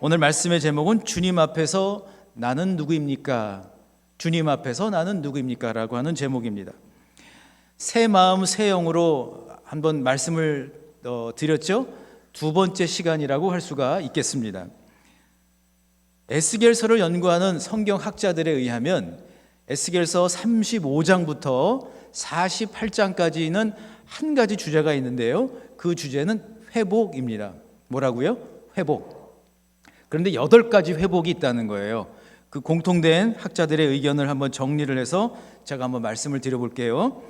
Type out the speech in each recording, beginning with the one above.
오늘 말씀의 제목은 주님 앞에서 나는 누구입니까? 주님 앞에서 나는 누구입니까? 라고 하는 제목입니다. 새 마음 새 영으로 한번 말씀을 드렸죠. 두 번째 시간이라고 할 수가 있겠습니다. 에스겔서를 연구하는 성경학자들에 의하면 에스겔서 35장부터 48장까지는 한 가지 주제가 있는데요. 그 주제는 회복입니다. 뭐라고요? 회복. 그런데 8가지 회복이 있다는 거예요. 그 공통된 학자들의 의견을 한번 정리를 해서 제가 한번 말씀을 드려볼게요.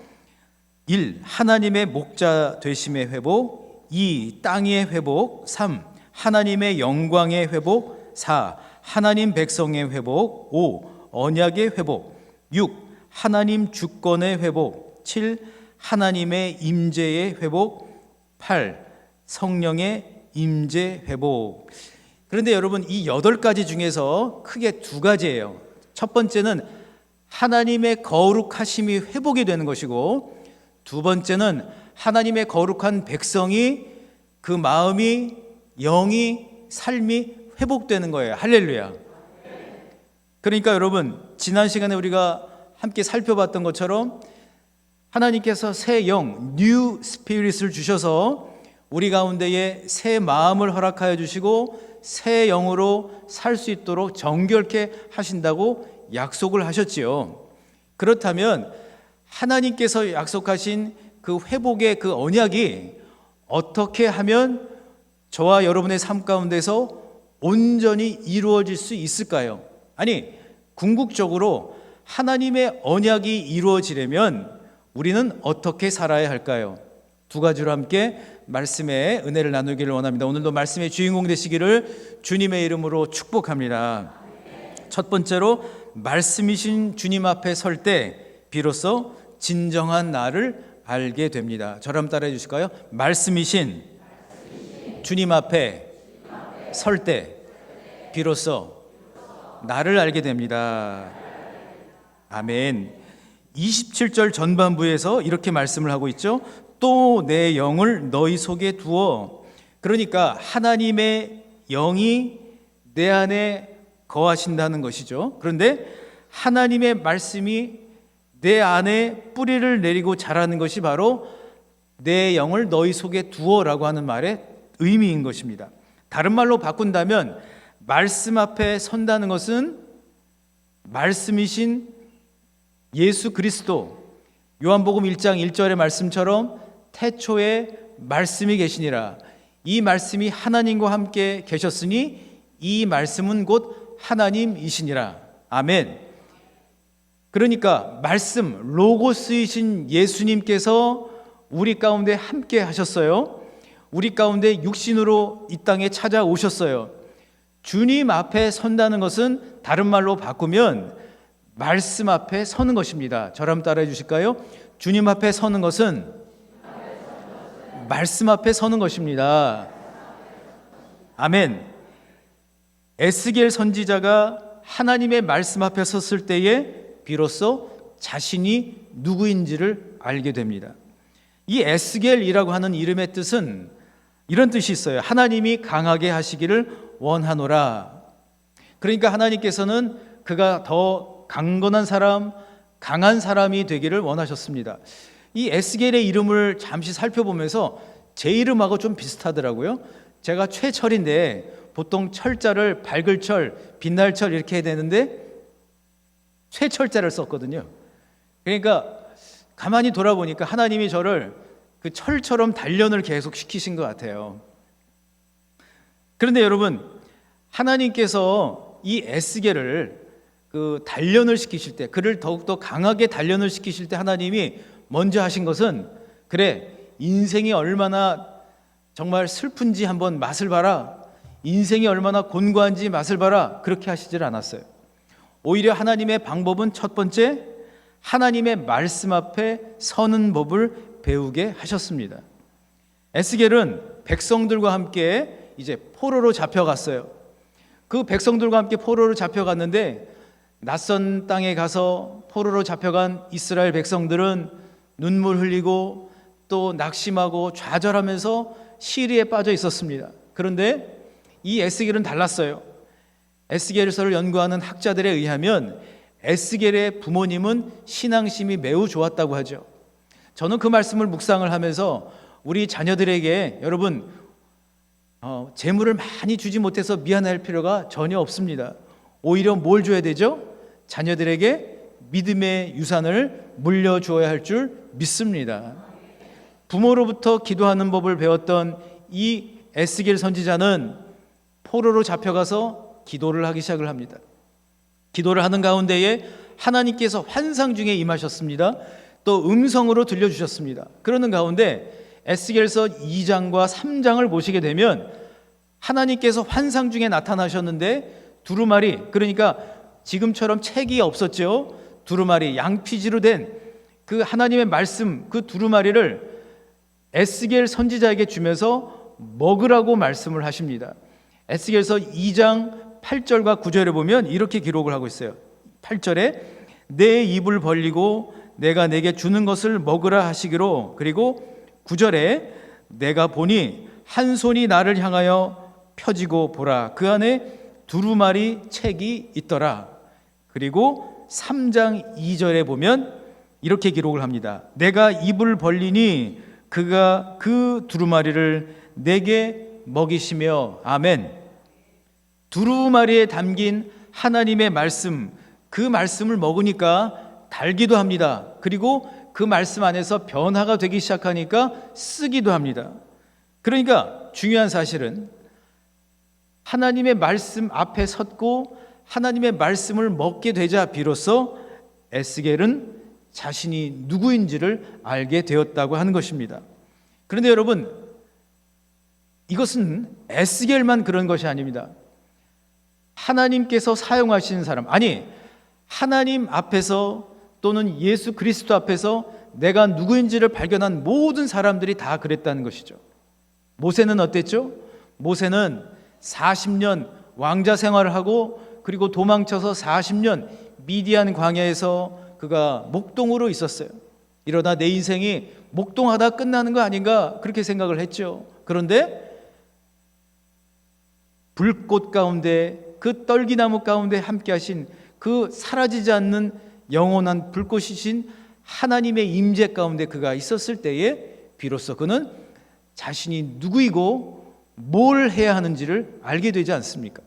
1. 하나님의 목자 되심의 회복. 2. 땅의 회복. 3. 하나님의 영광의 회복. 4. 하나님 백성의 회복. 5. 언약의 회복. 6. 하나님 주권의 회복. 7. 하나님의 임재의 회복. 8. 성령의 임재 회복. 그런데 여러분, 이 8가지 중에서 크게 2가지예요. 첫 번째는 하나님의 거룩하심이 회복이 되는 것이고, 두 번째는 하나님의 거룩한 백성이 그 마음이, 영이, 삶이 회복되는 거예요. 할렐루야. 그러니까 여러분, 지난 시간에 우리가 함께 살펴봤던 것처럼 하나님께서 새 영, 뉴 스피릿을 주셔서 우리 가운데에 새 마음을 허락하여 주시고 새 영으로 살 수 있도록 정결케 하신다고 약속을 하셨지요. 그렇다면 하나님께서 약속하신 그 회복의 그 언약이 어떻게 하면 저와 여러분의 삶 가운데서 온전히 이루어질 수 있을까요? 아니, 궁극적으로 하나님의 언약이 이루어지려면 우리는 어떻게 살아야 할까요? 2가지로 함께 말씀의 은혜를 나누기를 원합니다. 오늘도 말씀의 주인공 되시기를 주님의 이름으로 축복합니다. 첫 번째로, 말씀이신 주님 앞에 설 때 비로소 진정한 나를 알게 됩니다. 저를 한번 따라해 주실까요? 말씀이신 주님 앞에 설 때 비로소 나를 알게 됩니다. 아멘. 27절 전반부에서 이렇게 말씀을 하고 있죠. 또 내 영을 너희 속에 두어. 그러니까 하나님의 영이 내 안에 거하신다는 것이죠. 그런데 하나님의 말씀이 내 안에 뿌리를 내리고 자라는 것이 바로 내 영을 너희 속에 두어라고 하는 말의 의미인 것입니다. 다른 말로 바꾼다면 말씀 앞에 선다는 것은 말씀이신 예수 그리스도, 요한복음 1장 1절의 말씀처럼 태초에 말씀이 계시니라. 이 말씀이 하나님과 함께 계셨으니 이 말씀은 곧 하나님이시니라. 아멘. 그러니까 말씀, 로고스이신 예수님께서 우리 가운데 함께 하셨어요. 우리 가운데 육신으로 이 땅에 찾아오셨어요. 주님 앞에 선다는 것은 다른 말로 바꾸면 말씀 앞에 서는 것입니다. 저를 한번 따라해 주실까요? 주님 앞에 서는 것은 말씀 앞에 서는 것입니다. 아멘. 에스겔 선지자가 하나님의 말씀 앞에 섰을 때에 비로소 자신이 누구인지를 알게 됩니다. 이 에스겔이라고 하는 이름의 뜻은 이런 뜻이 있어요. 하나님이 강하게 하시기를 원하노라. 그러니까 하나님께서는 그가 더 강건한 사람, 강한 사람이 되기를 원하셨습니다. 이 에스겔의 이름을 잠시 살펴보면서 제 이름하고 좀 비슷하더라고요. 제가 최철인데 보통 철자를 밝을 철, 빛날 철 이렇게 해야 되는데 최철자를 썼거든요. 그러니까 가만히 돌아보니까 하나님이 저를 그 철처럼 단련을 계속 시키신 것 같아요. 그런데 여러분, 하나님께서 이 에스겔을 그 단련을 시키실 때, 그를 더욱더 강하게 단련을 시키실 때 하나님이 먼저 하신 것은, 그래, 인생이 얼마나 정말 슬픈지 한번 맛을 봐라, 인생이 얼마나 곤고한지 맛을 봐라, 그렇게 하시질 않았어요. 오히려 하나님의 방법은 첫 번째, 하나님의 말씀 앞에 서는 법을 배우게 하셨습니다. 에스겔은 백성들과 함께 이제 포로로 잡혀갔어요. 그 백성들과 함께 포로로 잡혀갔는데 낯선 땅에 가서 포로로 잡혀간 이스라엘 백성들은 눈물 흘리고 또 낙심하고 좌절하면서 시리에 빠져 있었습니다. 그런데 이 에스겔은 달랐어요. 에스겔서를 연구하는 학자들에 의하면 에스겔의 부모님은 신앙심이 매우 좋았다고 하죠. 저는 그 말씀을 묵상을 하면서 우리 자녀들에게 여러분 재물을 많이 주지 못해서 미안할 필요가 전혀 없습니다. 오히려 뭘 줘야 되죠? 자녀들에게 믿음의 유산을 물려주어야 할 줄 믿습니다. 부모로부터 기도하는 법을 배웠던 이 에스겔 선지자는 포로로 잡혀가서 기도를 하기 시작을 합니다. 기도를 하는 가운데에 하나님께서 환상 중에 임하셨습니다. 또 음성으로 들려주셨습니다. 그러는 가운데 에스겔서 2장과 3장을 보시게 되면 하나님께서 환상 중에 나타나셨는데 두루마리, 그러니까 지금처럼 책이 없었죠. 두루마리, 양피지로 된 그 하나님의 말씀, 그 두루마리를 에스겔 선지자에게 주면서 먹으라고 말씀을 하십니다. 에스겔서 2장 8절과 9절에 보면 이렇게 기록을 하고 있어요. 8절에 내 입을 벌리고 내가 내게 주는 것을 먹으라 하시기로, 그리고 9절에 내가 보니 한 손이 나를 향하여 펴지고 보라 그 안에 두루마리 책이 있더라. 그리고 3장 2절에 보면 이렇게 기록을 합니다. 내가 입을 벌리니 그가 그 두루마리를 내게 먹이시며 아멘. 두루마리에 담긴 하나님의 말씀, 그 말씀을 먹으니까 달기도 합니다. 그리고 그 말씀 안에서 변화가 되기 시작하니까 쓰기도 합니다. 그러니까 중요한 사실은 하나님의 말씀 앞에 섰고 하나님의 말씀을 먹게 되자 비로소 에스겔은 자신이 누구인지를 알게 되었다고 하는 것입니다. 그런데 여러분, 이것은 에스겔만 그런 것이 아닙니다. 하나님께서 사용하시는 사람, 아니 하나님 앞에서 또는 예수 그리스도 앞에서 내가 누구인지를 발견한 모든 사람들이 다 그랬다는 것이죠. 모세는 어땠죠? 모세는 40년 왕자 생활을 하고 그리고 도망쳐서 40년 미디안 광야에서 그가 목동으로 있었어요. 이러다 내 인생이 목동하다 끝나는 거 아닌가 그렇게 생각을 했죠. 그런데 불꽃 가운데 그 떨기나무 가운데 함께 하신 그 사라지지 않는 영원한 불꽃이신 하나님의 임재 가운데 그가 있었을 때에 비로소 그는 자신이 누구이고 뭘 해야 하는지를 알게 되지 않습니까?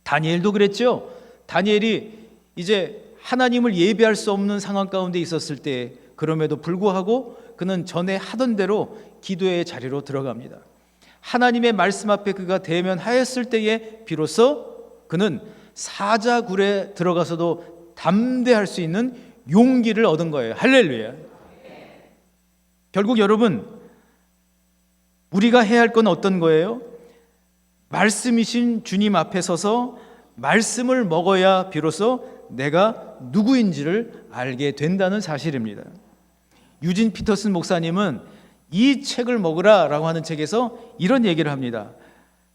다니엘도 그랬죠. 다니엘이 이제 하나님을 예배할 수 없는 상황 가운데 있었을 때 그럼에도 불구하고 그는 전에 하던 대로 기도의 자리로 들어갑니다. 하나님의 말씀 앞에 그가 대면하였을 때에 비로소 그는 사자굴에 들어가서도 담대할 수 있는 용기를 얻은 거예요. 할렐루야. 결국 여러분, 우리가 해야 할 건 어떤 거예요? 말씀이신 주님 앞에 서서 말씀을 먹어야 비로소 내가 누구인지를 알게 된다는 사실입니다. 유진 피터슨 목사님은 이 책을 먹으라 라고 하는 책에서 이런 얘기를 합니다.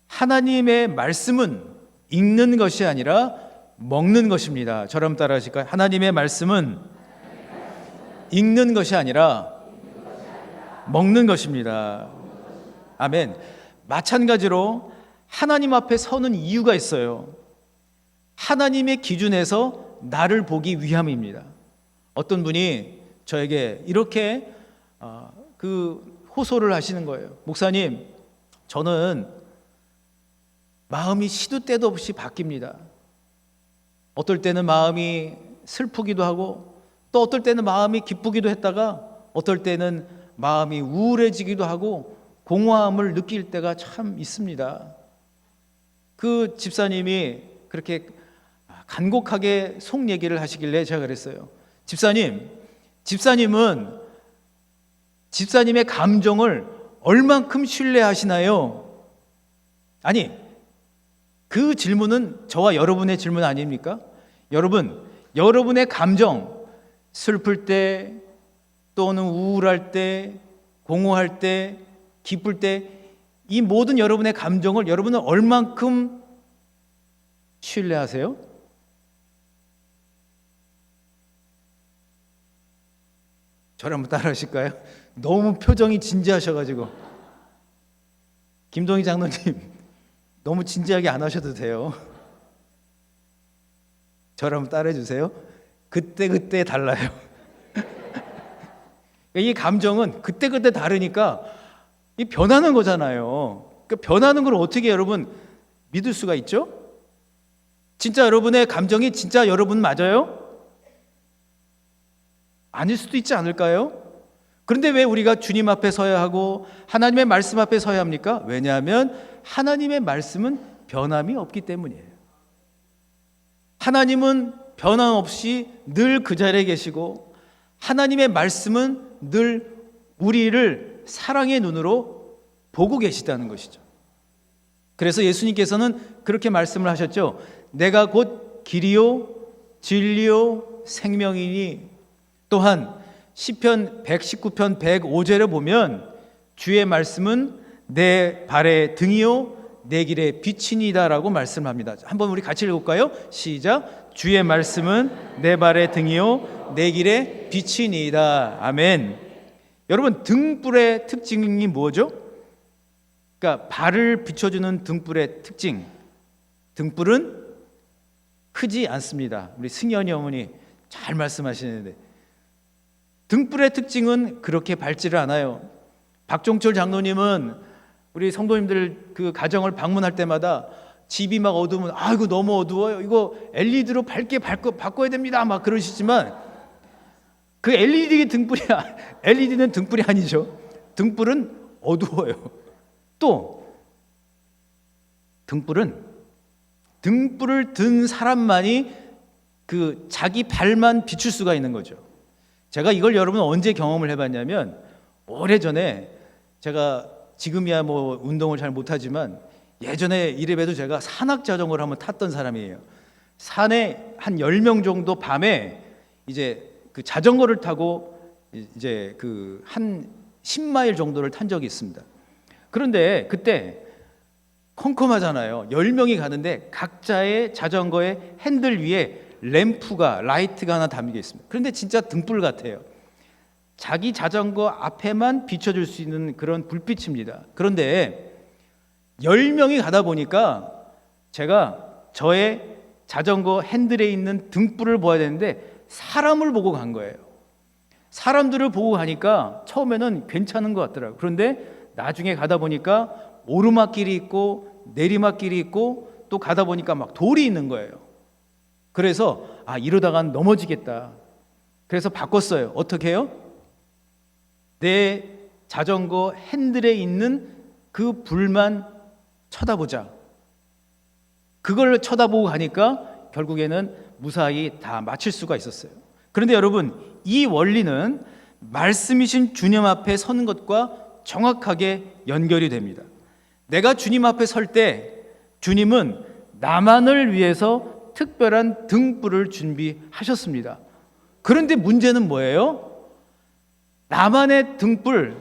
하나님의 말씀은 읽는 것이 아니라 먹는 것입니다. 저랑 따라 하실까요? 하나님의 말씀은 읽는 것이 아니라 먹는 것입니다. 아멘. 마찬가지로 하나님 앞에 서는 이유가 있어요. 하나님의 기준에서 나를 보기 위함입니다. 어떤 분이 저에게 이렇게 호소를 하시는 거예요. 목사님, 저는 마음이 시도 때도 없이 바뀝니다. 어떨 때는 마음이 슬프기도 하고 또 어떨 때는 마음이 기쁘기도 했다가 어떨 때는 마음이 우울해지기도 하고 공허함을 느낄 때가 참 있습니다. 그 집사님이 그렇게 간곡하게 속 얘기를 하시길래 제가 그랬어요. 집사님은 집사님의 감정을 얼만큼 신뢰하시나요? 아니, 그 질문은 저와 여러분의 질문 아닙니까? 여러분의 감정, 슬플 때 또는 우울할 때, 공허할 때, 기쁠 때, 이 모든 여러분의 감정을 여러분은 얼만큼 신뢰하세요? 저를 한번 따라 하실까요? 너무 표정이 진지하셔가지고. 김동희 장로님, 너무 진지하게 안 하셔도 돼요. 저를 한번 따라해 주세요. 그때 달라요. 이 감정은 그때 다르니까 이 변하는 거잖아요. 그 변하는 걸 어떻게 여러분 믿을 수가 있죠? 진짜 여러분의 감정이 진짜 여러분 맞아요? 아닐 수도 있지 않을까요? 그런데 왜 우리가 주님 앞에 서야 하고 하나님의 말씀 앞에 서야 합니까? 왜냐하면 하나님의 말씀은 변함이 없기 때문이에요. 하나님은 변함없이 늘 그 자리에 계시고 하나님의 말씀은 늘 우리를 사랑의 눈으로 보고 계시다는 것이죠. 그래서 예수님께서는 그렇게 말씀을 하셨죠. 내가 곧 길이요 진리요 생명이니. 또한 시편 119편 105절에 보면 주의 말씀은 내 발의 등이요 내 길의 빛이니다라고 말씀합니다. 한번 우리 같이 읽을까요? 시작. 주의 말씀은 내 발의 등이요 내 길의 빛이니이다. 아멘. 여러분, 등불의 특징이 뭐죠? 그러니까 발을 비춰주는 등불의 특징. 등불은 크지 않습니다. 우리 승연이 어머니 잘 말씀하시는데 등불의 특징은 그렇게 밝지를 않아요. 박종철 장로님은 우리 성도님들 그 가정을 방문할 때마다 집이 막 어두우면 이거 너무 어두워요. 이거 LED로 밝게 바꿔야 됩니다. 막 그러시지만 그 LED는 등불이 아니죠. 등불은 어두워요. 또 등불을 든 사람만이 그 자기 발만 비출 수가 있는 거죠. 제가 이걸 여러분 언제 경험을 해봤냐면 오래전에 제가 지금이야 뭐 운동을 잘 못하지만 예전에 이래봬도 제가 산악 자전거를 한번 탔던 사람이에요. 산에 한 10명 정도 밤에 이제 그 자전거를 타고 이제 그 한 10마일 정도를 탄 적이 있습니다. 그런데 그때 컴컴하잖아요. 10명이 가는데 각자의 자전거의 핸들 위에 라이트가 하나 담겨 있습니다. 그런데 진짜 등불 같아요. 자기 자전거 앞에만 비춰줄 수 있는 그런 불빛입니다. 그런데 10명이 가다 보니까 제가 저의 자전거 핸들에 있는 등불을 보아야 되는데 사람을 보고 간 거예요. 사람들을 보고 가니까 처음에는 괜찮은 것 같더라고요. 그런데 나중에 가다 보니까 오르막길이 있고 내리막길이 있고 또 가다 보니까 막 돌이 있는 거예요. 그래서 이러다간 넘어지겠다. 그래서 바꿨어요. 어떻게 해요? 내 자전거 핸들에 있는 그 불만 쳐다보자. 그걸 쳐다보고 가니까 결국에는 무사히 다 마칠 수가 있었어요. 그런데 여러분, 이 원리는 말씀이신 주님 앞에 서는 것과 정확하게 연결이 됩니다. 내가 주님 앞에 설 때 주님은 나만을 위해서 특별한 등불을 준비하셨습니다. 그런데 문제는 뭐예요? 나만의 등불,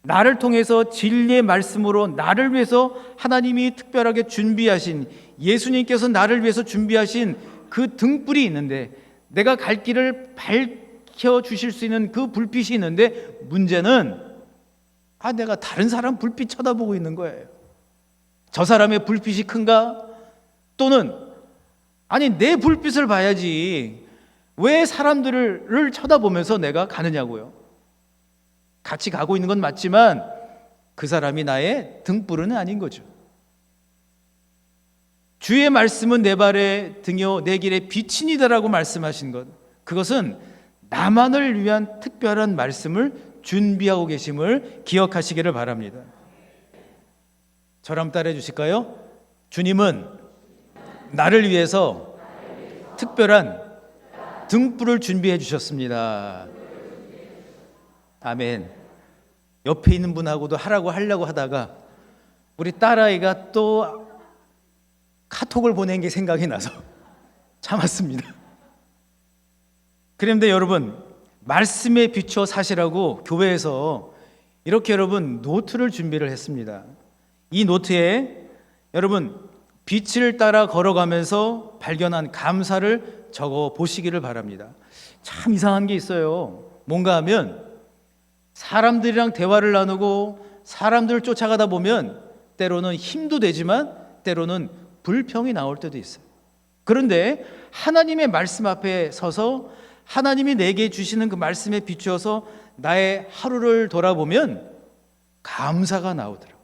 나를 통해서 진리의 말씀으로 나를 위해서 하나님이 특별하게 준비하신, 예수님께서 나를 위해서 준비하신 그 등불이 있는데, 내가 갈 길을 밝혀주실 수 있는 그 불빛이 있는데, 문제는 내가 다른 사람 불빛 쳐다보고 있는 거예요. 저 사람의 불빛이 큰가? 또는 내 불빛을 봐야지 왜 사람들을 쳐다보면서 내가 가느냐고요. 같이 가고 있는 건 맞지만 그 사람이 나의 등불은 아닌 거죠. 주의 말씀은 내 발의 등이요 내 길의 빛이니다라고 말씀하신 것, 그것은 나만을 위한 특별한 말씀을 준비하고 계심을 기억하시기를 바랍니다. 저랑 따라해 주실까요? 주님은 나를 위해서 특별한 등불을 준비해 주셨습니다. 아멘. 옆에 있는 분하고도 하려고 하다가 우리 딸아이가 또 카톡을 보낸 게 생각이 나서 참았습니다. 그런데 여러분, 말씀에 비추어 사시라고 교회에서 이렇게 여러분 노트를 준비를 했습니다. 이 노트에 여러분 빛을 따라 걸어가면서 발견한 감사를 적어 보시기를 바랍니다. 참 이상한 게 있어요. 뭔가 하면 사람들이랑 대화를 나누고 사람들을 쫓아가다 보면 때로는 힘도 되지만 때로는 불평이 나올 때도 있어요. 그런데 하나님의 말씀 앞에 서서 하나님이 내게 주시는 그 말씀에 비추어서 나의 하루를 돌아보면 감사가 나오더라고요.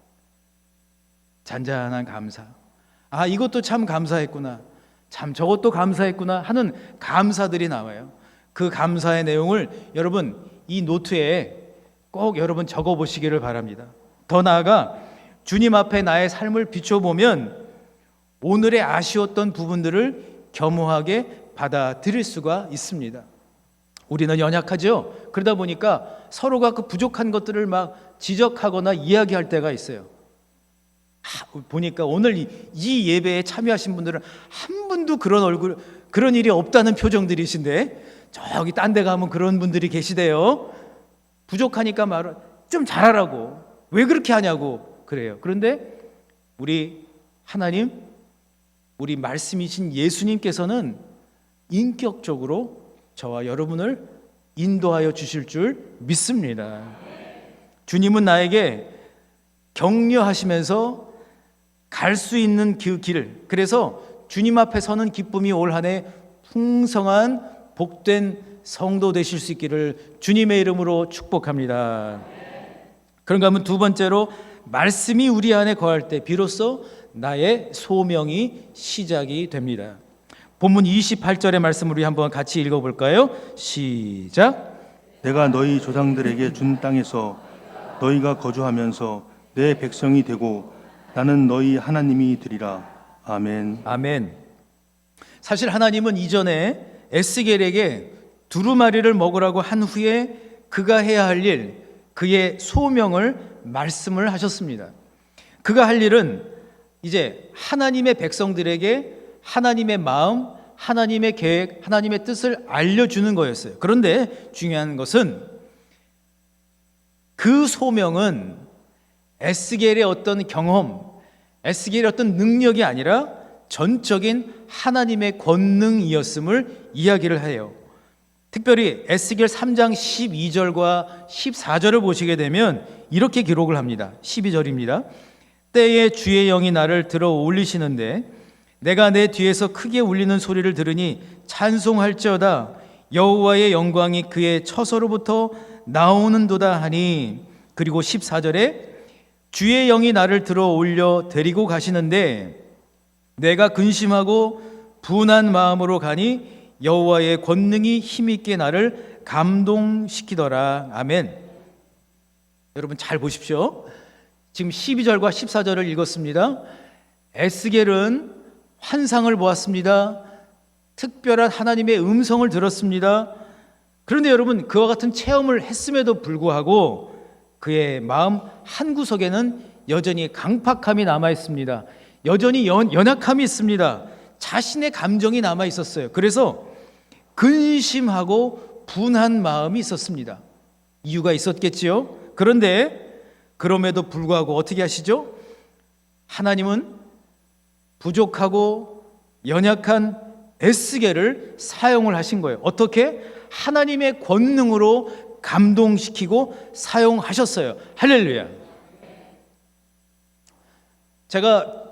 잔잔한 감사. 아, 이것도 참 감사했구나. 참 저것도 감사했구나 하는 감사들이 나와요. 그 감사의 내용을 여러분 이 노트에 꼭 여러분 적어 보시기를 바랍니다. 더 나아가 주님 앞에 나의 삶을 비춰보면 오늘의 아쉬웠던 부분들을 겸허하게 받아들일 수가 있습니다. 우리는 연약하죠. 그러다 보니까 서로가 그 부족한 것들을 막 지적하거나 이야기할 때가 있어요. 보니까 오늘 이 예배에 참여하신 분들은 한 분도 그런 일이 없다는 표정들이신데 저기 딴 데 가면 그런 분들이 계시대요. 부족하니까 말을 좀 잘하라고, 왜 그렇게 하냐고 그래요. 그런데 우리 하나님, 우리 말씀이신 예수님께서는 인격적으로 저와 여러분을 인도하여 주실 줄 믿습니다. 주님은 나에게 격려하시면서 갈 수 있는 그 길, 그래서 주님 앞에 서는 기쁨이 올 한 해 풍성한 복된 성도 되실 수 있기를 주님의 이름으로 축복합니다. 그런가 하면 두 번째로, 말씀이 우리 안에 거할 때 비로소 나의 소명이 시작이 됩니다. 본문 28절의 말씀 우리 한번 같이 읽어볼까요? 시작. 내가 너희 조상들에게 준 땅에서 너희가 거주하면서 내 백성이 되고 나는 너희 하나님이 되리라. 아멘. 아멘. 사실 하나님은 이전에 에스겔에게 두루마리를 먹으라고 한 후에 그가 해야 할 일, 그의 소명을 말씀을 하셨습니다. 그가 할 일은 이제 하나님의 백성들에게 하나님의 마음, 하나님의 계획, 하나님의 뜻을 알려주는 거였어요. 그런데 중요한 것은 그 소명은 에스겔의 어떤 경험, 에스겔의 어떤 능력이 아니라 전적인 하나님의 권능이었음을 이야기를 해요. 특별히 에스겔 3장 12절과 14절을 보시게 되면 이렇게 기록을 합니다. 12절입니다. 때에 주의 영이 나를 들어 올리시는데 내가 내 뒤에서 크게 울리는 소리를 들으니 찬송할지어다. 여호와의 영광이 그의 처소로부터 나오는도다 하니. 그리고 14절에 주의 영이 나를 들어 올려 데리고 가시는데 내가 근심하고 분한 마음으로 가니 여호와의 권능이 힘있게 나를 감동시키더라. 아멘. 여러분 잘 보십시오. 지금 12절과 14절을 읽었습니다. 에스겔은 환상을 보았습니다. 특별한 하나님의 음성을 들었습니다. 그런데 여러분 그와 같은 체험을 했음에도 불구하고 그의 마음 한구석에는 여전히 강팍함이 남아 있습니다. 여전히 연약함이 있습니다. 자신의 감정이 남아 있었어요. 그래서 근심하고 분한 마음이 있었습니다. 이유가 있었겠지요. 그런데 그럼에도 불구하고 어떻게 하시죠? 하나님은 부족하고 연약한 에스겔을 사용을 하신 거예요. 어떻게? 하나님의 권능으로 감동시키고 사용하셨어요. 할렐루야. 제가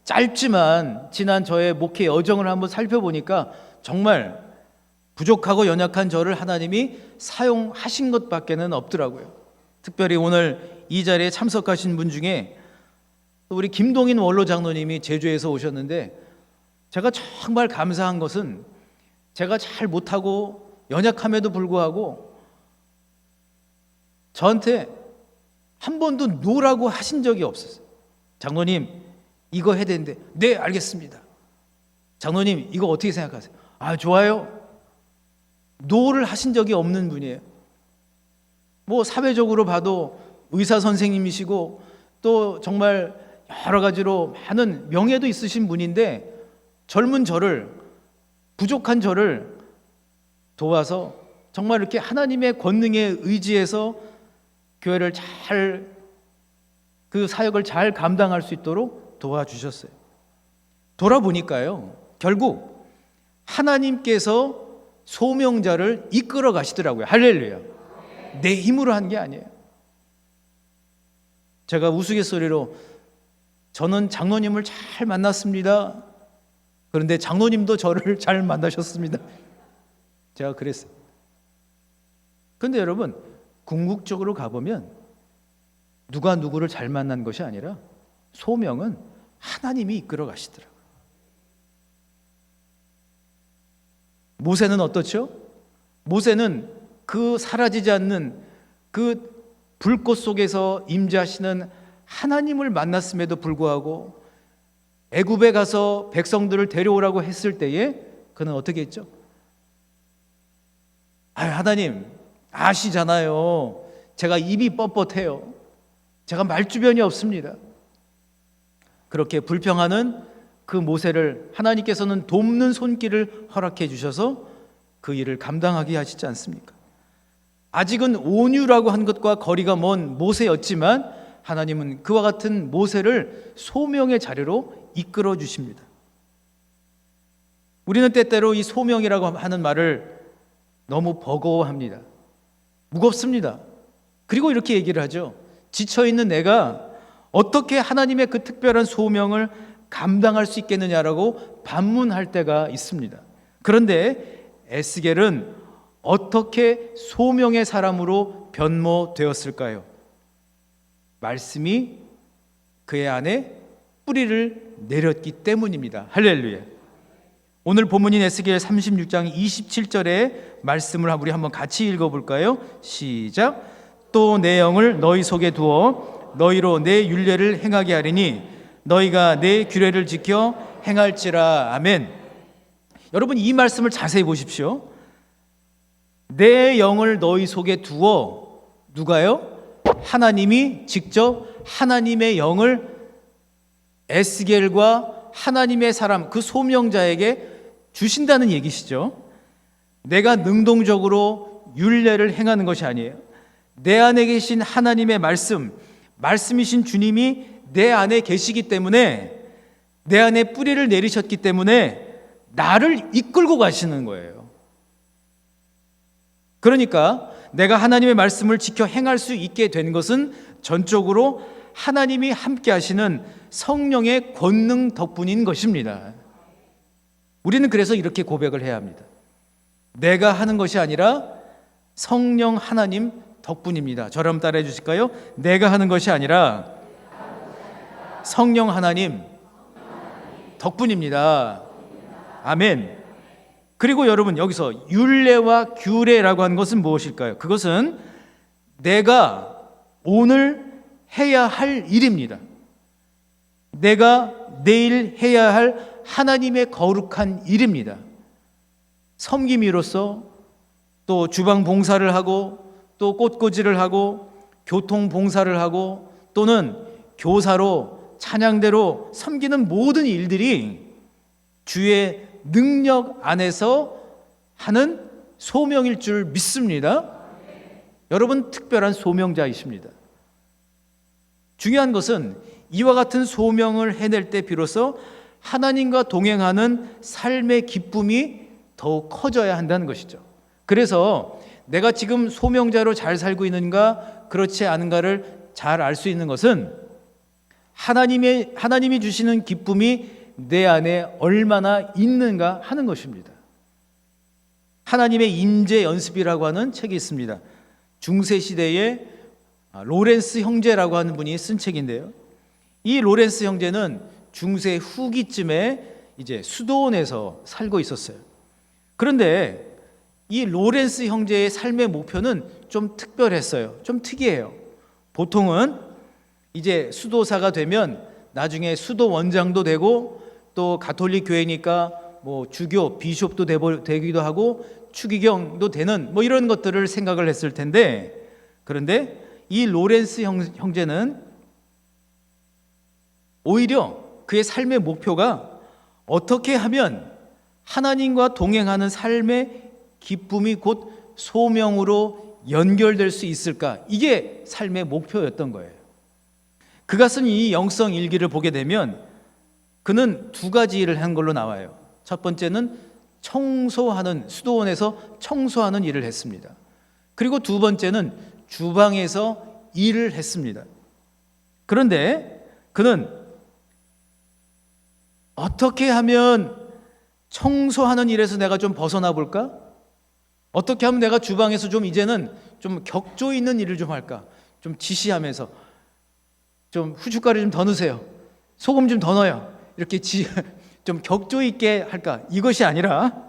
짧지만 지난 저의 목회 여정을 한번 살펴보니까 정말 부족하고 연약한 저를 하나님이 사용하신 것밖에는 없더라고요. 특별히 오늘 이 자리에 참석하신 분 중에 우리 김동인 원로 장로님이 제주에서 오셨는데 제가 정말 감사한 것은 제가 잘 못하고 연약함에도 불구하고 저한테 한 번도 노라고 하신 적이 없었어요. 장로님 이거 해야 되는데 네 알겠습니다. 장로님 이거 어떻게 생각하세요? 아 좋아요. 노를 하신 적이 없는 분이에요. 뭐 사회적으로 봐도 의사 선생님이시고 또 정말 여러 가지로 많은 명예도 있으신 분인데 젊은 저를, 부족한 저를 도와서 정말 이렇게 하나님의 권능에 의지해서 교회를 잘, 그 사역을 잘 감당할 수 있도록 도와주셨어요. 돌아보니까요, 결국 하나님께서 소명자를 이끌어 가시더라고요. 할렐루야. 내 힘으로 한 게 아니에요. 제가 우스갯소리로 저는 장로님을 잘 만났습니다. 그런데 장로님도 저를 잘 만나셨습니다. 제가 그랬어요. 그런데 여러분, 궁극적으로 가보면 누가 누구를 잘 만난 것이 아니라 소명은 하나님이 이끌어 가시더라고요. 모세는 어떻죠? 모세는 그 사라지지 않는 그 불꽃 속에서 임재하시는 하나님을 만났음에도 불구하고 애굽에 가서 백성들을 데려오라고 했을 때에 그는 어떻게 했죠? 하나님 아시잖아요. 제가 입이 뻣뻣해요. 제가 말주변이 없습니다. 그렇게 불평하는 그 모세를 하나님께서는 돕는 손길을 허락해 주셔서 그 일을 감당하게 하시지 않습니까? 아직은 온유라고 한 것과 거리가 먼 모세였지만 하나님은 그와 같은 모세를 소명의 자리로 이끌어 주십니다. 우리는 때때로 이 소명이라고 하는 말을 너무 버거워합니다. 무겁습니다. 그리고 이렇게 얘기를 하죠. 지쳐있는 내가 어떻게 하나님의 그 특별한 소명을 감당할 수 있겠느냐라고 반문할 때가 있습니다. 그런데 에스겔은 어떻게 소명의 사람으로 변모되었을까요? 말씀이 그의 안에 뿌리를 내렸기 때문입니다. 할렐루야. 오늘 본문인 에스겔 36장 27절의 말씀을 우리 한번 같이 읽어볼까요? 시작. 또 내 영을 너희 속에 두어 너희로 내 율례를 행하게 하리니 너희가 내 규례를 지켜 행할지라. 아멘. 여러분, 이 말씀을 자세히 보십시오. 내 영을 너희 속에 두어, 누가요? 하나님이 직접 하나님의 영을 에스겔과 하나님의 사람, 그 소명자에게 주신다는 얘기시죠. 내가 능동적으로 율례를 행하는 것이 아니에요. 내 안에 계신 하나님의 말씀이신 주님이 내 안에 계시기 때문에, 내 안에 뿌리를 내리셨기 때문에 나를 이끌고 가시는 거예요. 그러니까 내가 하나님의 말씀을 지켜 행할 수 있게 된 것은 전적으로 하나님이 함께 하시는 성령의 권능 덕분인 것입니다. 우리는 그래서 이렇게 고백을 해야 합니다. 내가 하는 것이 아니라 성령 하나님 덕분입니다. 저를 한번 따라해 주실까요? 내가 하는 것이 아니라 성령 하나님 덕분입니다. 아멘. 그리고 여러분, 여기서 율례와 규례라고 하는 것은 무엇일까요? 그것은 내가 오늘 해야 할 일입니다. 내가 내일 해야 할 하나님의 거룩한 일입니다. 섬김이로서 또 주방 봉사를 하고 또 꽃꽂이를 하고 교통 봉사를 하고 또는 교사로 찬양대로 섬기는 모든 일들이 주의 능력 안에서 하는 소명일 줄 믿습니다. 여러분, 특별한 소명자이십니다. 중요한 것은 이와 같은 소명을 해낼 때 비로소 하나님과 동행하는 삶의 기쁨이 더욱 커져야 한다는 것이죠. 그래서 내가 지금 소명자로 잘 살고 있는가 그렇지 않은가를 잘 알 수 있는 것은 하나님이 주시는 기쁨이 내 안에 얼마나 있는가 하는 것입니다. 하나님의 임재 연습이라고 하는 책이 있습니다. 중세 시대에 로렌스 형제라고 하는 분이 쓴 책인데요. 이 로렌스 형제는 중세 후기쯤에 이제 수도원에서 살고 있었어요. 그런데 이 로렌스 형제의 삶의 목표는 좀 특별했어요. 좀 특이해요. 보통은 이제 수도사가 되면 나중에 수도 원장도 되고 또 가톨릭 교회니까 뭐 주교, 비숍도 되기도 하고 추기경도 되는 뭐 이런 것들을 생각을 했을 텐데, 그런데 이 로렌스 형제는 오히려 그의 삶의 목표가 어떻게 하면 하나님과 동행하는 삶의 기쁨이 곧 소명으로 연결될 수 있을까? 이게 삶의 목표였던 거예요. 그가 쓴 이 영성 일기를 보게 되면 그는 두 가지 일을 한 걸로 나와요. 첫 번째는 수도원에서 청소하는 일을 했습니다. 그리고 두 번째는 주방에서 일을 했습니다. 그런데 그는 어떻게 하면 청소하는 일에서 내가 좀 벗어나 볼까? 어떻게 하면 내가 주방에서 좀 이제는 좀 격조 있는 일을 좀 할까? 좀 지시하면서 좀 후춧가루 좀 더 넣으세요. 소금 좀 더 넣어요. 이렇게 좀 격조 있게 할까? 이것이 아니라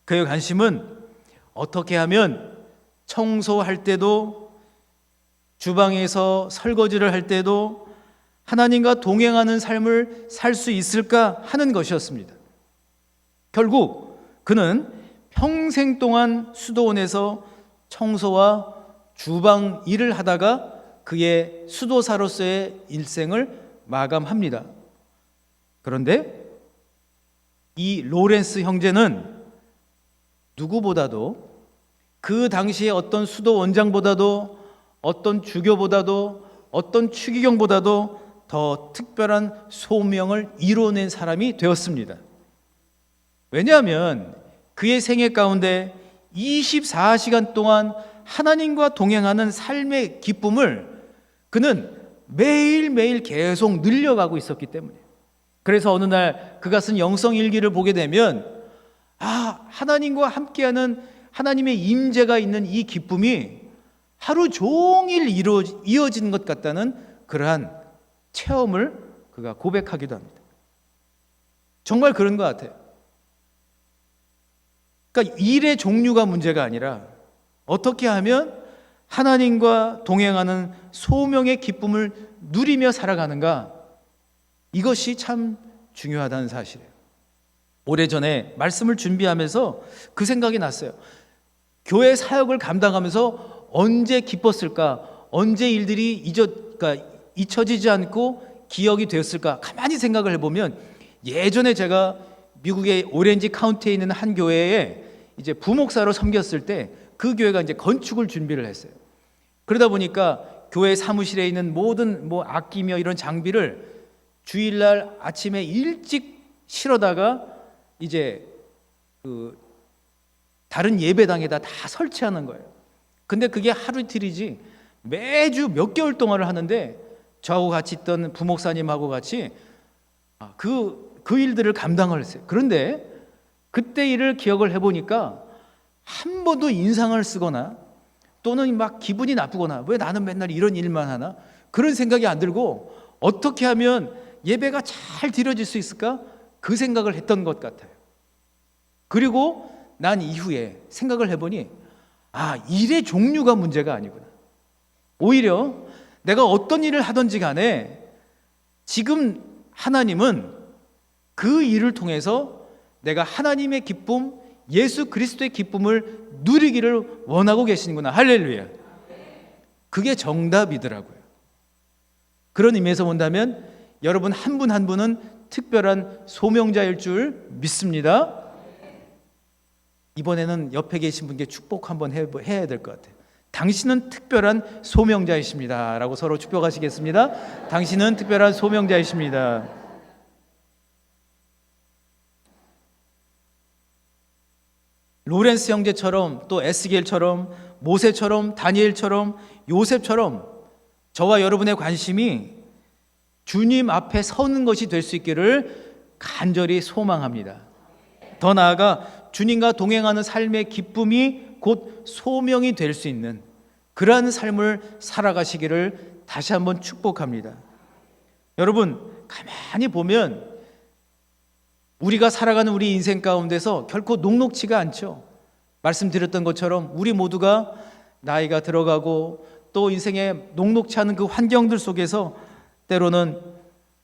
그의 관심은 어떻게 하면 청소할 때도 주방에서 설거지를 할 때도 하나님과 동행하는 삶을 살 수 있을까 하는 것이었습니다. 결국 그는 평생 동안 수도원에서 청소와 주방 일을 하다가 그의 수도사로서의 일생을 마감합니다. 그런데 이 로렌스 형제는 누구보다도 그 당시에 어떤 수도원장보다도 어떤 주교보다도 어떤 추기경보다도 더 특별한 소명을 이뤄낸 사람이 되었습니다. 왜냐하면 그의 생애 가운데 24시간 동안 하나님과 동행하는 삶의 기쁨을 그는 매일매일 계속 늘려가고 있었기 때문이에요. 그래서 어느 날 그가 쓴 영성일기를 보게 되면 하나님과 함께하는 하나님의 임재가 있는 이 기쁨이 하루 종일 이어지는 것 같다는 그러한 체험을 그가 고백하기도 합니다. 정말 그런 것 같아요. 그러니까 일의 종류가 문제가 아니라 어떻게 하면 하나님과 동행하는 소명의 기쁨을 누리며 살아가는가, 이것이 참 중요하다는 사실이에요. 오래전에 말씀을 준비하면서 그 생각이 났어요. 교회 사역을 감당하면서 언제 기뻤을까? 언제 일들이 잊혀지지 않고 기억이 되었을까? 가만히 생각을 해보면 예전에 제가 미국의 오렌지 카운티에 있는 한 교회에 이제 부목사로 섬겼을 때 그 교회가 이제 건축을 준비를 했어요. 그러다 보니까 교회 사무실에 있는 모든 악기며 이런 장비를 주일날 아침에 일찍 실어다가 이제 다른 예배당에다 다 설치하는 거예요. 근데 그게 하루 이틀이지 매주 몇 개월 동안을 하는데 저하고 같이 있던 부목사님하고 같이 그 일들을 감당을 했어요. 그런데 그때 일을 기억을 해보니까 한 번도 인상을 쓰거나 또는 막 기분이 나쁘거나 왜 나는 맨날 이런 일만 하나 그런 생각이 안 들고 어떻게 하면 예배가 잘 드려질 수 있을까 그 생각을 했던 것 같아요. 그리고 난 이후에 생각을 해보니 일의 종류가 문제가 아니구나. 오히려 내가 어떤 일을 하든지 간에 지금 하나님은 그 일을 통해서 내가 하나님의 기쁨, 예수 그리스도의 기쁨을 누리기를 원하고 계시는구나. 할렐루야. 그게 정답이더라고요. 그런 의미에서 본다면 여러분 한 분 한 분은 특별한 소명자일 줄 믿습니다. 이번에는 옆에 계신 분께 축복 한번 해야 될 것 같아요. 당신은 특별한 소명자이십니다 라고 서로 축복하시겠습니다. 당신은 특별한 소명자이십니다. 로렌스 형제처럼 또 에스겔처럼 모세처럼 다니엘처럼 요셉처럼 저와 여러분의 관심이 주님 앞에 서는 것이 될 수 있기를 간절히 소망합니다. 더 나아가 주님과 동행하는 삶의 기쁨이 곧 소명이 될 수 있는 그러한 삶을 살아가시기를 다시 한번 축복합니다. 여러분 가만히 보면 우리가 살아가는 우리 인생 가운데서 결코 녹록지가 않죠. 말씀드렸던 것처럼 우리 모두가 나이가 들어가고 또 인생에 녹록지 않은 그 환경들 속에서 때로는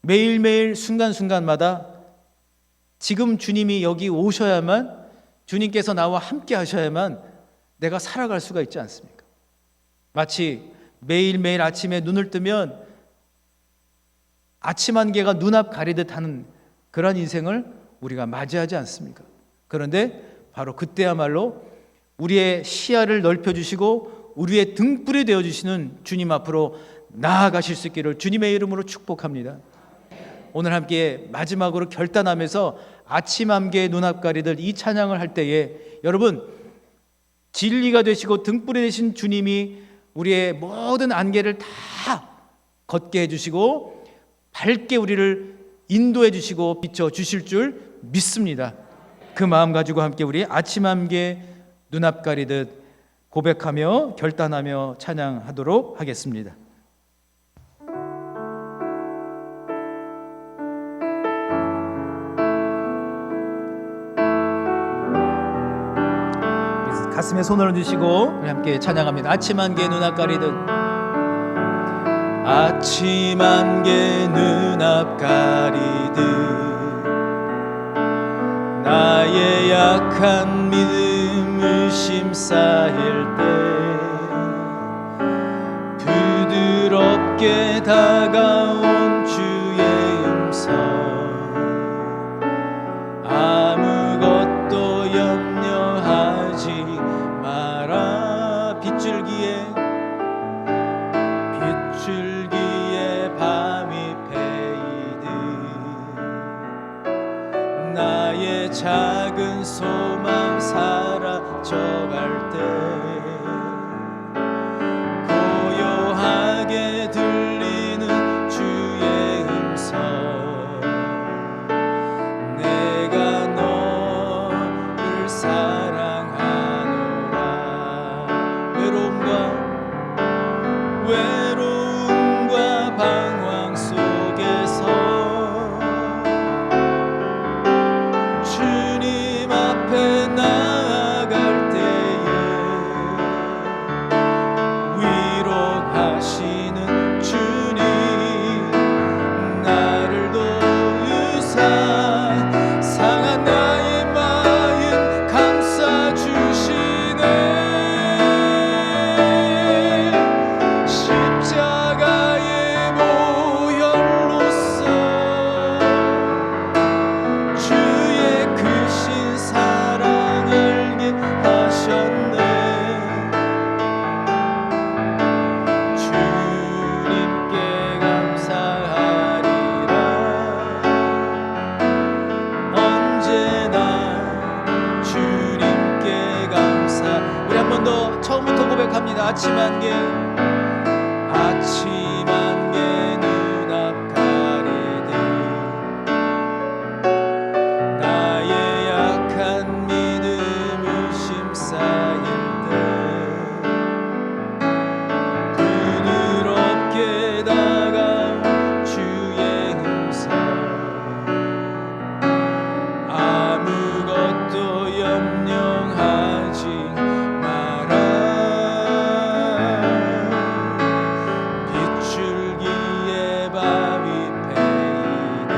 매일매일 순간순간마다 지금 주님이 여기 오셔야만, 주님께서 나와 함께 하셔야만 내가 살아갈 수가 있지 않습니까? 마치 매일매일 아침에 눈을 뜨면 아침 안개가 눈앞 가리듯 하는 그런 인생을 우리가 맞이하지 않습니까? 그런데 바로 그때야말로 우리의 시야를 넓혀주시고 우리의 등불이 되어주시는 주님 앞으로 나아가실 수 있기를 주님의 이름으로 축복합니다. 오늘 함께 마지막으로 결단하면서 아침 안개의 눈앞 가리듯 이 찬양을 할 때에 여러분 진리가 되시고 등불이 되신 주님이 우리의 모든 안개를 다 걷게 해주시고 밝게 우리를 인도해 주시고 비춰 주실 줄 믿습니다. 그 마음 가지고 함께 우리 아침 함께 눈앞 가리듯 고백하며 결단하며 찬양하도록 하겠습니다. 가슴에 손을 얹으시고 우리 함께 찬양합니다. 아침 안개 눈앞 가리듯 아침 안개 눈앞 가리듯 나의 약한 믿음 의심 쌓일 때 부드럽게 다가온 주의 음성 아무것도 염려하지 마라 빗줄기에 밤이 패이듯 나의 작은 소망 사라져갈 때 고요하게 들리는 주의 음성 내가 너를 사랑하노라 외로움과 방황 속에서 주님 앞에 나아갈 때에 위로하시는 주님 나를 도우사 상한 나의 마음 감싸주시네 십자가의 보혈로써 주의 크신 사랑 알게 하셨네 주님께 감사하리라 언제나 주님께 감사 우리 한 번 더 처음부터 고백합니다. 아침 안개 눈앞 가리듯 나의 약한 믿음 의심 쌓일 때 부드럽게 다가온 주의 음성 아무것도 염려하지 마라 빗줄기에 밤이 패이듯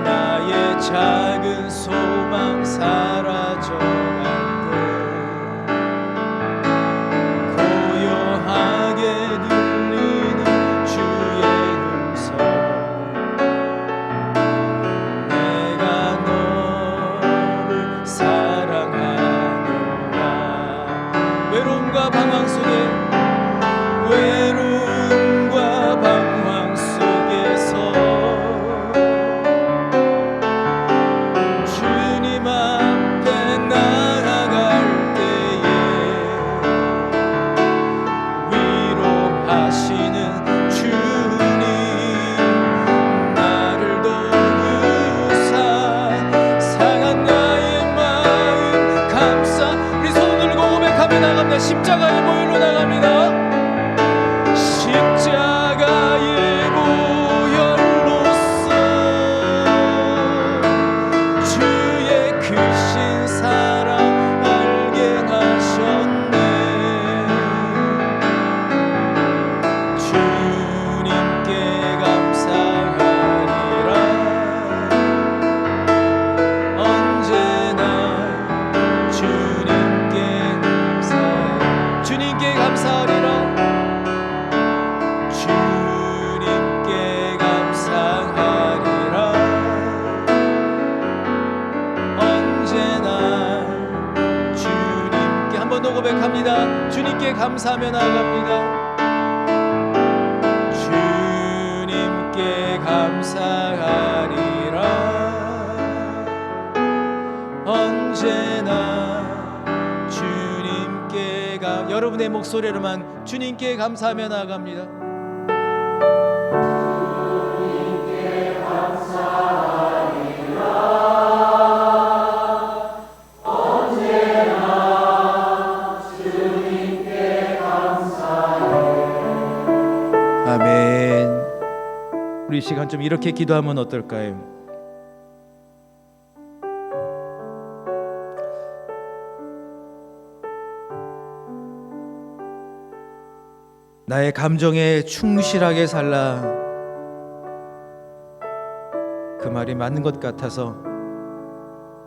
나의 작은 소망 사라져갈 때 고요하게 들리는 주의 음성 내가 너를 사랑하노라 외로움과 방황 속에 주님 앞에 나아갈 때에 위로하시는 주님 나를 도우사 상한 나의 마음 감싸 우리 손 들고 고백하며 나갑니다. 십자가의 보혈로 나갑니다. 십자가의 보혈로써 주의 크신 사랑 알게 하셨네 주님께 감사하리라 언제나 주님께 감사하리라 주님께 감사하리라 언제나 주님께 한 번 더 고백합니다. 주님께 감사하며 나아갑니다. 주님께 감사하리라 언제나 주님께 여러분의 목소리로만 주님께 감사하며 나아갑니다. 시간 좀 이렇게 기도하면 어떨까요? 나의 감정에 충실하게 살라. 그 말이 맞는 것 같아서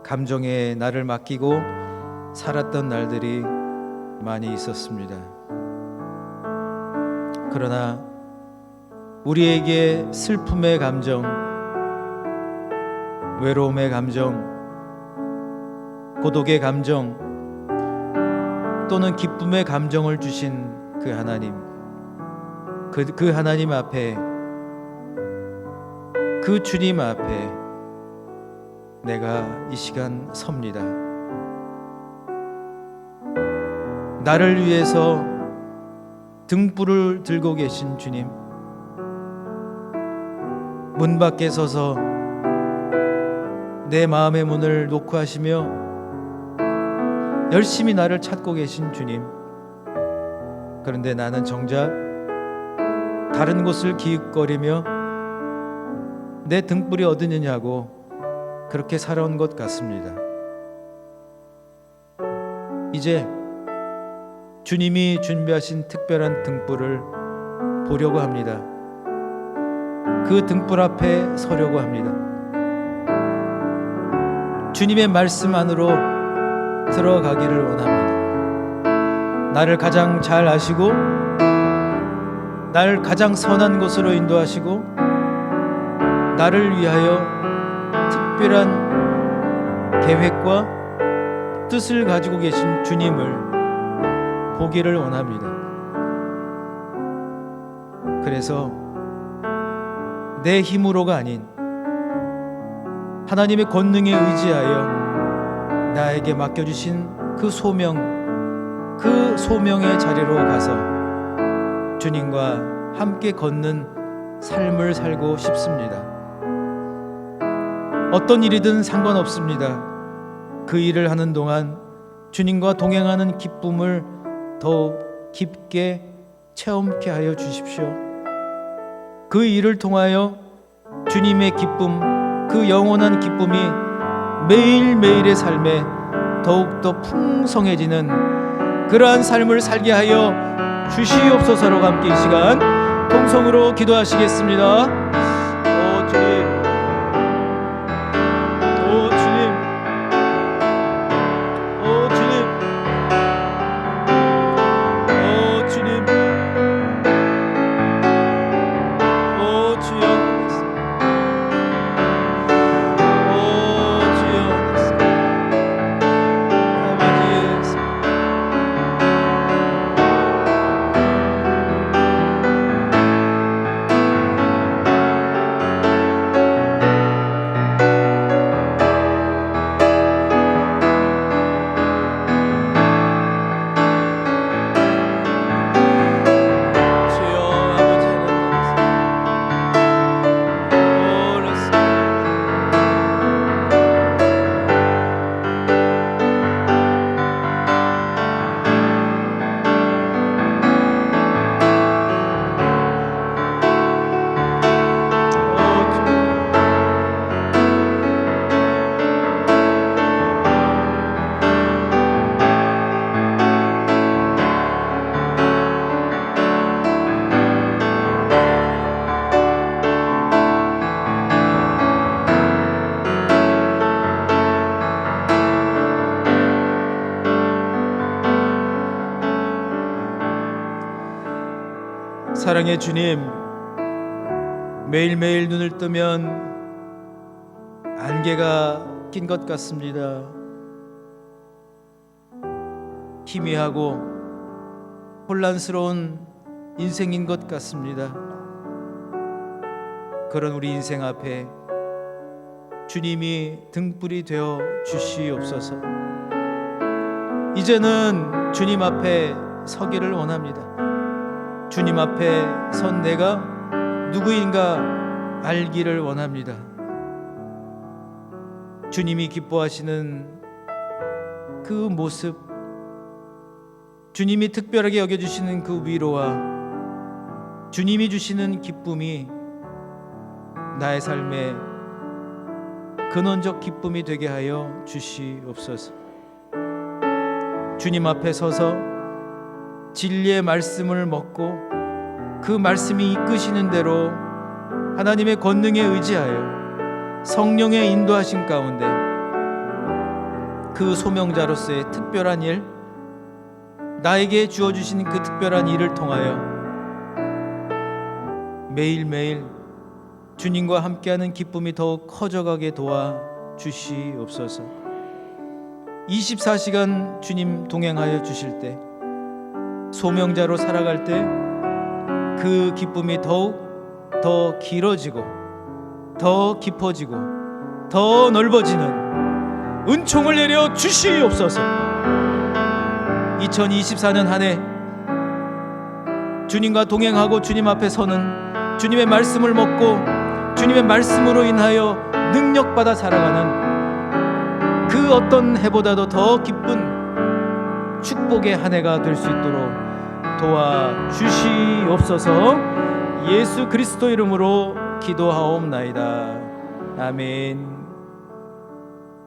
감정에 나를 맡기고 살았던 날들이 많이 있었습니다. 그러나 우리에게 슬픔의 감정, 외로움의 감정, 고독의 감정 또는 기쁨의 감정을 주신 그 하나님, 그 하나님 앞에, 그 주님 앞에 내가 이 시간 섭니다. 나를 위해서 등불을 들고 계신 주님, 문 밖에 서서 내 마음의 문을 노크하시며 열심히 나를 찾고 계신 주님, 그런데 나는 정작 다른 곳을 기웃거리며 내 등불이 어디느냐고 그렇게 살아온 것 같습니다. 이제 주님이 준비하신 특별한 등불을 보려고 합니다. 그 등불 앞에 서려고 합니다. 주님의 말씀 안으로 들어가기를 원합니다. 나를 가장 잘 아시고 나를 가장 선한 곳으로 인도하시고 나를 위하여 특별한 계획과 뜻을 가지고 계신 주님을 보기를 원합니다. 그래서 내 힘으로가 아닌 하나님의 권능에 의지하여 나에게 맡겨주신 그 소명의 자리로 가서 주님과 함께 걷는 삶을 살고 싶습니다. 어떤 일이든 상관없습니다. 그 일을 하는 동안 주님과 동행하는 기쁨을 더욱 깊게 체험케 하여 주십시오. 그 일을 통하여 주님의 기쁨, 그 영원한 기쁨이 매일매일의 삶에 더욱더 풍성해지는 그러한 삶을 살게 하여 주시옵소서로 함께 이 시간 통성으로 기도하시겠습니다. 오 주님, 오 주님, 오 주님, 오 주님, 오 주여, 오 주여, 아버지 예수. 사랑의 주님, 매일매일 눈을 뜨면 안개가 낀 것 같습니다. 희미하고 혼란스러운 인생인 것 같습니다. 그런 우리 인생 앞에 주님이 등불이 되어 주시옵소서. 이제는 주님 앞에 서기를 원합니다. 주님 앞에 선 내가 누구인가 알기를 원합니다. 주님이 기뻐하시는 그 모습, 주님이 특별하게 여겨주시는 그 위로와 주님이 주시는 기쁨이 나의 삶에 근원적 기쁨이 되게 하여 주시옵소서. 주님 앞에 서서 진리의 말씀을 먹고 그 말씀이 이끄시는 대로 하나님의 권능에 의지하여 성령의 인도하심 가운데 그 소명자로서의 특별한 일, 나에게 주어주신 그 특별한 일을 통하여 매일매일 주님과 함께하는 기쁨이 더욱 커져가게 도와 주시옵소서. 24시간 주님 동행하여 주실 때, 소명자로 살아갈 때 그 기쁨이 더욱 더 길어지고 더 깊어지고 더 넓어지는 은총을 내려 주시옵소서. 2024년 한 해 주님과 동행하고 주님 앞에 서는, 주님의 말씀을 먹고 주님의 말씀으로 인하여 능력받아 살아가는 그 어떤 해보다도 더 기쁜 축복의 한 해가 될 수 있도록 도와주시옵소서. 예수 그리스도 이름으로 기도하옵나이다. 아멘.